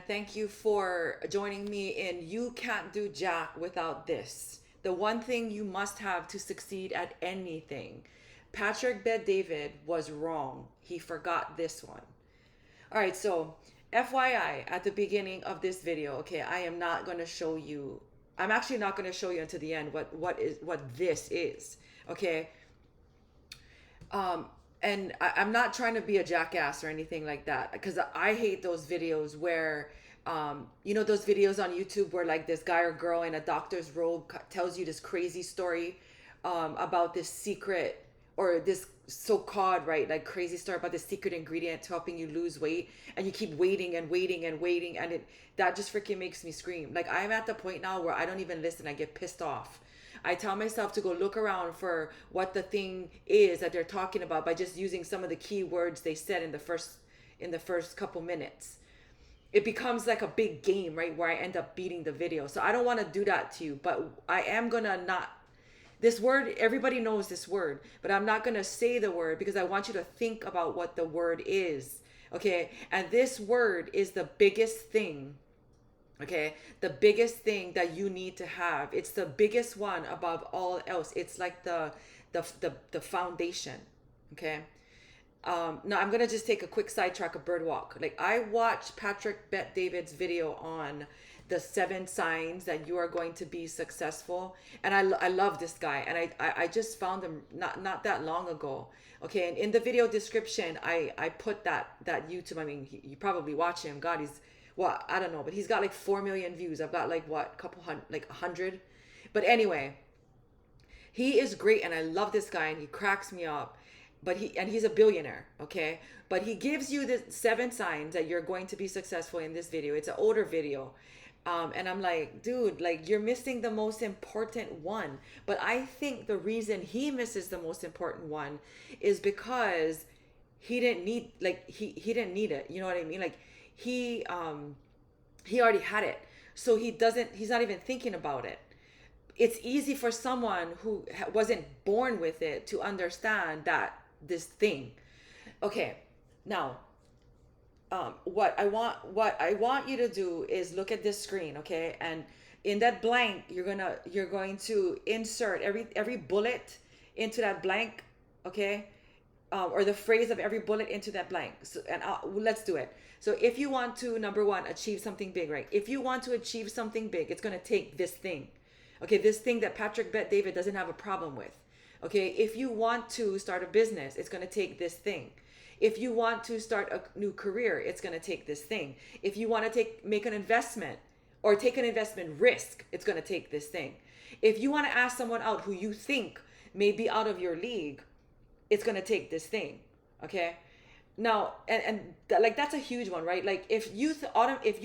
and thank you for joining me in You Can't Do Jack Without This. The one thing you must have to succeed at anything. Patrick Bet David was wrong. He forgot this one. All right, so FYI, at the beginning of this video, okay, I am not going to show you. I'm actually not going to show you until the end what this is. Okay, um, and I'm not trying to be a jackass or anything like that because I hate those videos where, those videos on YouTube where like this guy or girl in a doctor's robe tells you this crazy story about this secret or this so-called right like crazy story about this secret ingredient to helping you lose weight, and you keep waiting and waiting and waiting, and it that just freaking makes me scream. Like, I'm at the point now where I don't even listen. I get pissed off. I tell myself to go look around for what the thing is that they're talking about by just using some of the key words they said in the first couple minutes. It becomes like a big game, right, where I end up beating the video. So I don't want to do that to you, but I am gonna not. This word, everybody knows this word, but I'm not gonna say the word because I want you to think about what the word is. Okay, and this word is the biggest thing. Okay, the biggest thing that you need to have. It's the biggest one above all else. It's like the foundation. Okay. Now I'm gonna just take a quick sidetrack of bird walk. Like, I watched Patrick Bet David's video on the 7 signs that you are going to be successful, and I love this guy, and I just found him not that long ago. Okay, and in the video description, I put that YouTube. I mean, you probably watch him. God, he's, well, I don't know, but he's got like 4 million views. I've got like what, couple hundred, like 100. But anyway, he is great, and I love this guy, and he cracks me up. But he's a billionaire, okay? But he gives you the 7 signs that you're going to be successful in this video. It's an older video. And I'm like, dude, like, you're missing the most important one. But I think the reason he misses the most important one is because he didn't need, like, he didn't need it. You know what I mean? Like, he already had it. So he's not even thinking about it. It's easy for someone who wasn't born with it to understand that this thing. Okay, now, what I want you to do is look at this screen, okay? And in that blank, you're going to insert every bullet into that blank, okay? Or the phrase of every bullet into that blank. So, and let's do it. So if you want to, number one, achieve something big, right? If you want to achieve something big, it's going to take this thing. Okay, this thing that Patrick Bet David doesn't have a problem with. Okay, if you want to start a business, it's going to take this thing. If you want to start a new career, it's going to take this thing. If you want to make an investment or take an investment risk, it's going to take this thing. If you want to ask someone out who you think may be out of your league, it's going to take this thing. Okay? Now, like, that's a huge one, right? Like, if you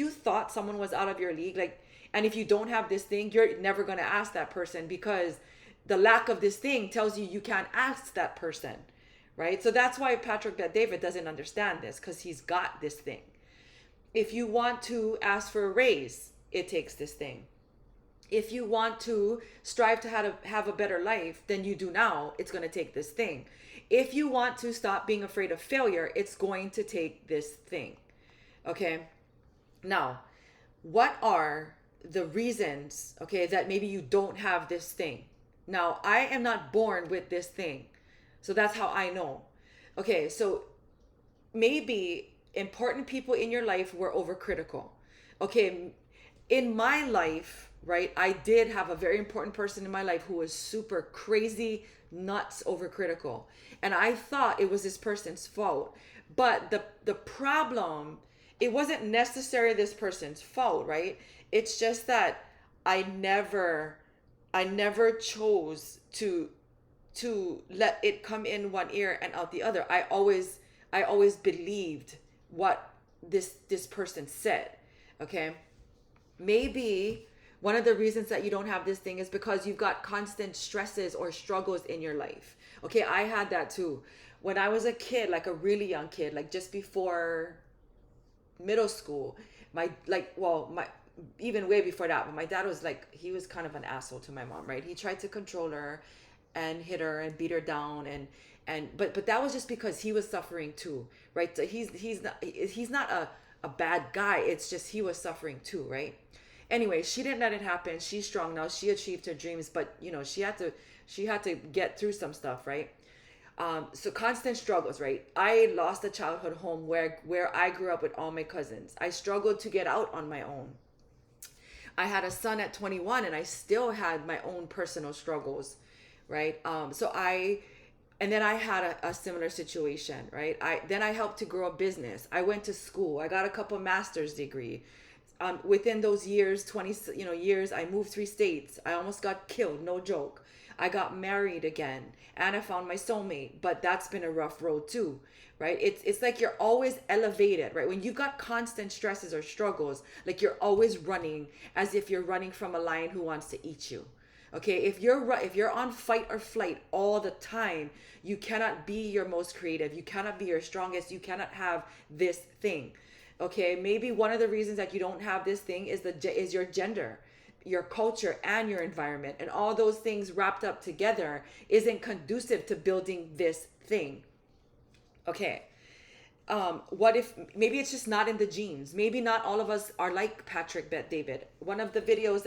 thought someone was out of your league, like, and if you don't have this thing, you're never going to ask that person because the lack of this thing tells you can't ask that person, right? So that's why Patrick Bet David doesn't understand this, because he's got this thing. If you want to ask for a raise, it takes this thing. If you want to strive to have a better life than you do now, it's going to take this thing. If you want to stop being afraid of failure, it's going to take this thing. Okay? Now, what are the reasons, okay, that maybe you don't have this thing? Now, I am not born with this thing. So that's how I know. Okay, so maybe important people in your life were overcritical. Okay, in my life, right, I did have a very important person in my life who was super crazy, nuts, overcritical. And I thought it was this person's fault. But the problem, it wasn't necessarily this person's fault, right? It's just that I never chose to let it come in one ear and out the other. I always believed what this person said. Okay? Maybe one of the reasons that you don't have this thing is because you've got constant stresses or struggles in your life. Okay, I had that too. When I was a kid, like a really young kid, like just before middle school, my even way before that, but my dad was like, he was kind of an asshole to my mom, right? He tried to control her and hit her and beat her down, but that was just because he was suffering too, right? So he's not a bad guy. It's just he was suffering too, right? Anyway, she didn't let it happen. She's strong now. She achieved her dreams, but she had to get through some stuff, right? So constant struggles, right? I lost a childhood home where I grew up with all my cousins. I struggled to get out on my own. I had a son at 21, and I still had my own personal struggles, right? And then I had a similar situation, right? I helped to grow a business. I went to school. I got a couple master's degree. Within those years, 20 years, I moved 3 states. I almost got killed, no joke. I got married again, and I found my soulmate, but that's been a rough road too, right? It's like you're always elevated, right? When you've got constant stresses or struggles, like you're always running as if you're running from a lion who wants to eat you. Okay, if you're on fight or flight all the time, you cannot be your most creative. You cannot be your strongest. You cannot have this thing. Okay, maybe one of the reasons that you don't have this thing is your gender, your culture, and your environment, and all those things wrapped up together isn't conducive to building this thing. Okay, what if maybe it's just not in the genes? Maybe not all of us are like Patrick Bet David. One of the videos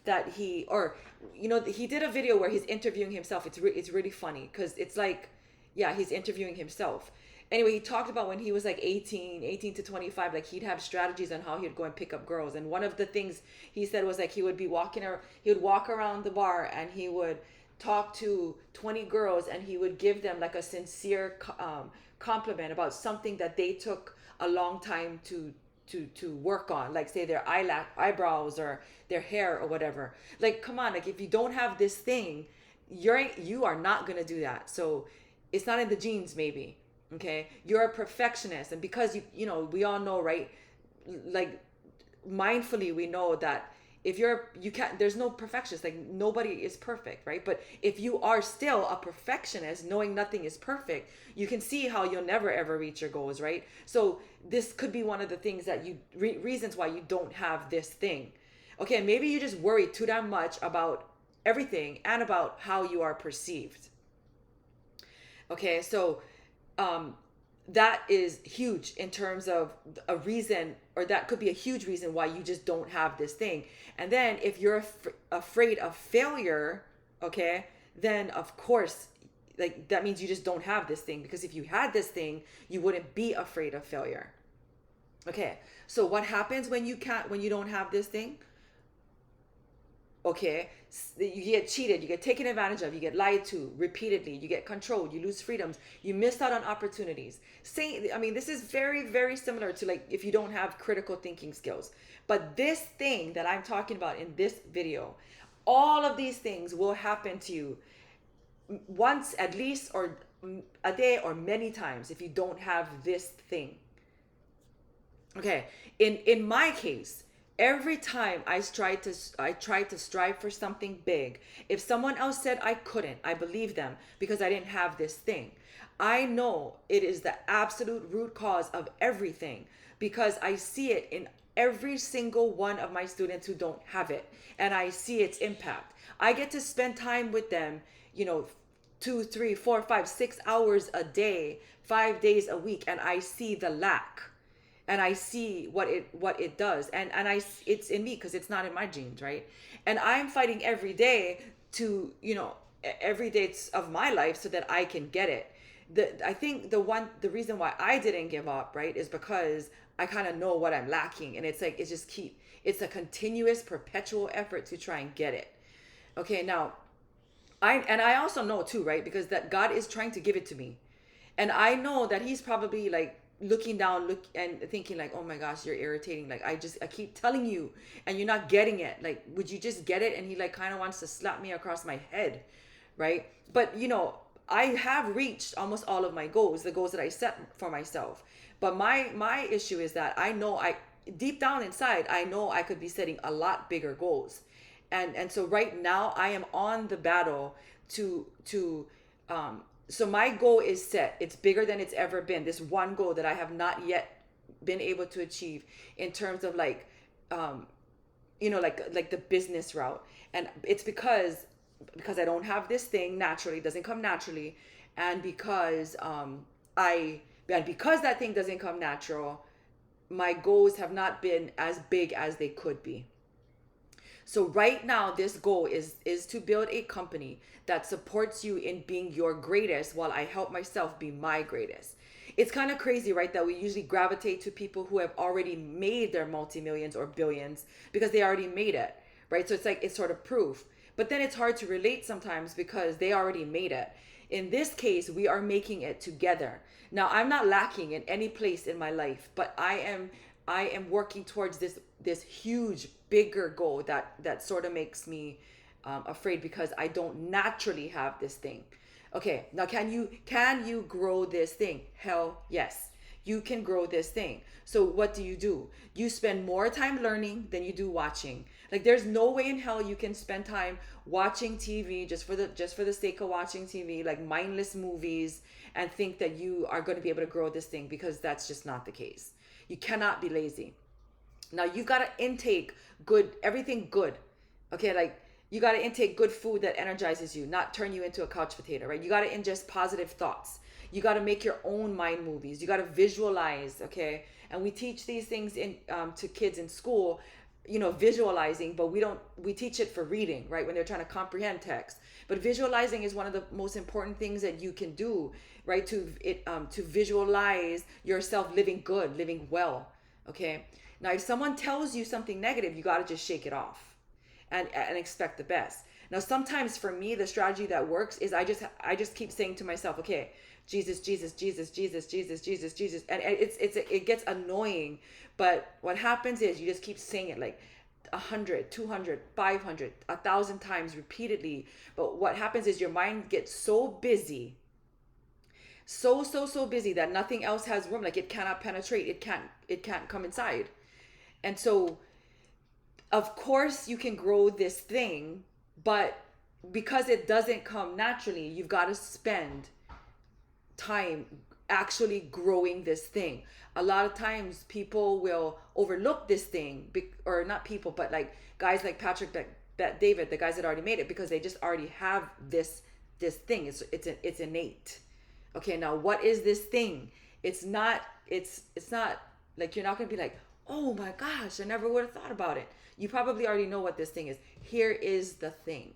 he did a video where he's interviewing himself. It's really funny because it's like, yeah, he's interviewing himself. Anyway, he talked about when he was like 18 to 25, like he'd have strategies on how he'd go and pick up girls. And one of the things he said was like he would walk around the bar, and he would talk to 20 girls, and he would give them like a sincere compliment about something that they took a long time to work on, like say their eyebrows or their hair or whatever. Like, come on, like if you don't have this thing, you are not gonna do that. So it's not in the genes, maybe. Okay, you're a perfectionist, and because we all know, right? Like mindfully, we know that if you can't, there's no perfectionist. Like nobody is perfect, right? But if you are still a perfectionist, knowing nothing is perfect, you can see how you'll never ever reach your goals, right? So this could be one of the things that reasons why you don't have this thing. Okay, maybe you just worry too damn much about everything and about how you are perceived. Okay, so that is huge in terms of a reason, or that could be a huge reason why you just don't have this thing. And then if you're afraid of failure, okay, then of course, like that means you just don't have this thing, because if you had this thing, you wouldn't be afraid of failure. Okay, so what happens when you don't have this thing? Okay, you get cheated, you get taken advantage of, you get lied to repeatedly, you get controlled, you lose freedoms, you miss out on opportunities. This is very, very similar to like if you don't have critical thinking skills. But this thing that I'm talking about in this video, all of these things will happen to you once at least, or a day, or many times if you don't have this thing. Okay, in my case, every time I tried to strive for something big, if someone else said I couldn't, I believed them because I didn't have this thing. I know it is the absolute root cause of everything, because I see it in every single one of my students who don't have it, and I see its impact. I get to spend time with them, 2, 3, 4, 5, 6 hours a day, 5 days a week, and I see the lack, and I see what it does, and it's in me because it's not in my genes, right? And I'm fighting every day to every day of my life so that I can get it. I think the reason why I didn't give up, right, is because I kind of know what I'm lacking, and it's like it's a continuous, perpetual effort to try and get it. Okay, now I also know too, right, because that God is trying to give it to me, and I know that He's probably like looking down and thinking like, oh my gosh, you're irritating, like I keep telling you and you're not getting it, like would you just get it? And He like kind of wants to slap me across my head, right? But I have reached almost all of my goals, the goals that I set for myself. But my issue is that I know, I deep down inside, I know I could be setting a lot bigger goals. And so right now I am on the battle to so my goal is set. It's bigger than it's ever been. This one goal that I have not yet been able to achieve in terms of like like the business route. And it's because I don't have this thing naturally, it doesn't come naturally, and because because that thing doesn't come natural, my goals have not been as big as they could be. So right now this goal is to build a company that supports you in being your greatest while I help myself be my greatest. It's kind of crazy, right, that we usually gravitate to people who have already made their multi-millions or billions because they already made it, right? So it's like it's sort of proof. But then it's hard to relate sometimes because they already made it. In this case, we are making it together. Now, I'm not lacking in any place in my life, but I am working towards this huge, bigger goal that sort of makes me afraid because I don't naturally have this thing. Okay, now can you grow this thing? Hell yes. You can grow this thing. So what do? You spend more time learning than you do watching. Like there's no way in hell you can spend time watching TV just for the sake of watching TV, like mindless movies, and think that you are going to be able to grow this thing, because that's just not the case. You cannot be lazy. Now you gotta intake good, everything good. Okay, like you gotta intake good food that energizes you, not turn you into a couch potato, right? You gotta ingest positive thoughts. You gotta make your own mind movies. You gotta visualize, okay? And we teach these things in to kids in school, visualizing, but we teach it for reading, right? When they're trying to comprehend text. But visualizing is one of the most important things that you can do, right? To visualize yourself living good, living well, okay? Now, if someone tells you something negative, you got to just shake it off and expect the best. Now, sometimes for me, the strategy that works is I just keep saying to myself, okay, Jesus, Jesus, Jesus, Jesus, Jesus, Jesus, Jesus, and it gets annoying. But what happens is you just keep saying it like 100, 200, 500, 1,000 times repeatedly. But what happens is your mind gets so busy, so busy that nothing else has room. Like it cannot penetrate. It can't come inside. And so, of course, you can grow this thing, but because it doesn't come naturally, you've got to spend time actually growing this thing. A lot of times people will overlook this thing, or not people, but like guys like Patrick, that David, the guys that already made it, because they just already have this thing. It's innate. Okay, now what is this thing? It's not like you're not gonna be like, oh my gosh, I never would have thought about it. You probably already know what this thing is. Here is the thing.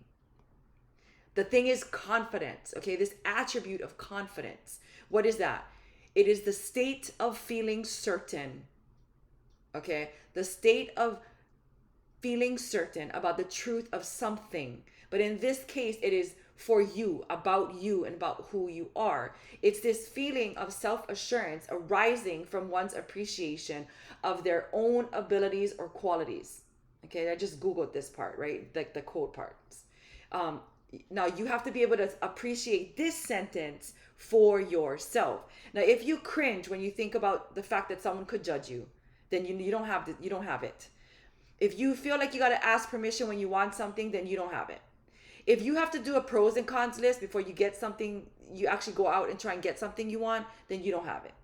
The thing is confidence, okay? This attribute of confidence. What is that? It is the state of feeling certain, okay? The state of feeling certain about the truth of something. But in this case, it is for you, about you, and about who you are. It's this feeling of self-assurance arising from one's appreciation of their own abilities or qualities. Okay, I just Googled this part, right? Like the quote parts. Um, Now you have to be able to appreciate this sentence for yourself. Now, if you cringe when you think about the fact that someone could judge you, then you don't have it. If you feel like you got to ask permission when you want something, then you don't have it. If you have to do a pros and cons list before you get something, you actually go out and try and get something you want, then you don't have it.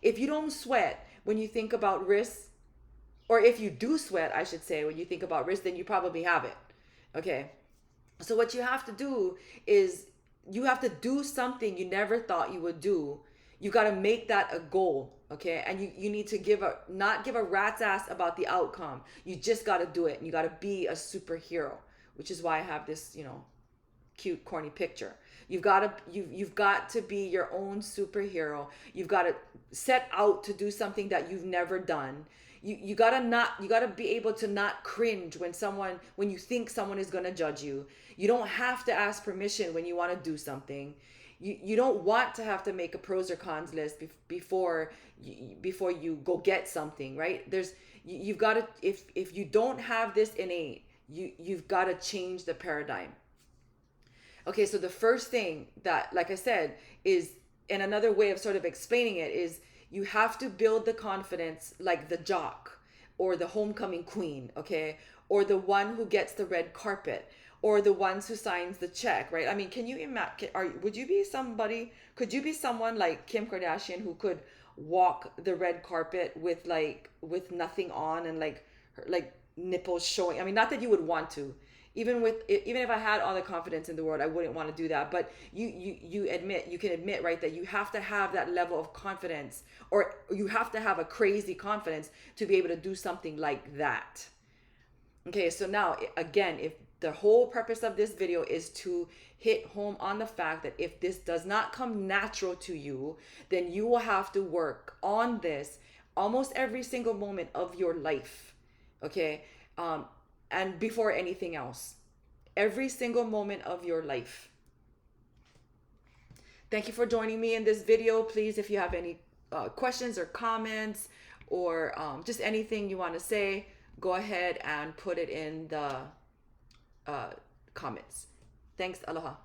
If you don't sweat when you think about risks, or if you do sweat, I should say, when you think about risk, then you probably have it. Okay. So what you have to do is you have to do something you never thought you would do. You got to make that a goal. Okay. And you need to not give a rat's ass about the outcome. You just got to do it. And you got to be a superhero, which is why I have this, cute, corny picture. You've got to be your own superhero. You've got to set out to do something that you've never done. You gotta be able to not cringe when you think someone is gonna judge you. You don't have to ask permission when you want to do something. You don't want to have to make a pros or cons list before you go get something, right? You've got to, if you don't have this innate, you've got to change the paradigm. Okay, so the first thing that, like I said, is, and another way of sort of explaining it is, you have to build the confidence like the jock or the homecoming queen, okay? Or the one who gets the red carpet, or the ones who signs the check, right? I mean, can you imagine, could you be someone like Kim Kardashian who could walk the red carpet with nothing on and like her like nipples showing? I mean, not that you would want to. Even if I had all the confidence in the world, I wouldn't want to do that. But you can admit, right, that you have to have that level of confidence, or you have to have a crazy confidence to be able to do something like that. Okay, so now again, if the whole purpose of this video is to hit home on the fact that if this does not come natural to you, then you will have to work on this almost every single moment of your life. Okay, and before anything else, every single moment of your life. Thank you for joining me in this video. Please, if you have any questions or comments, or just anything you want to say, go ahead and put it in the comments. Thanks. Aloha.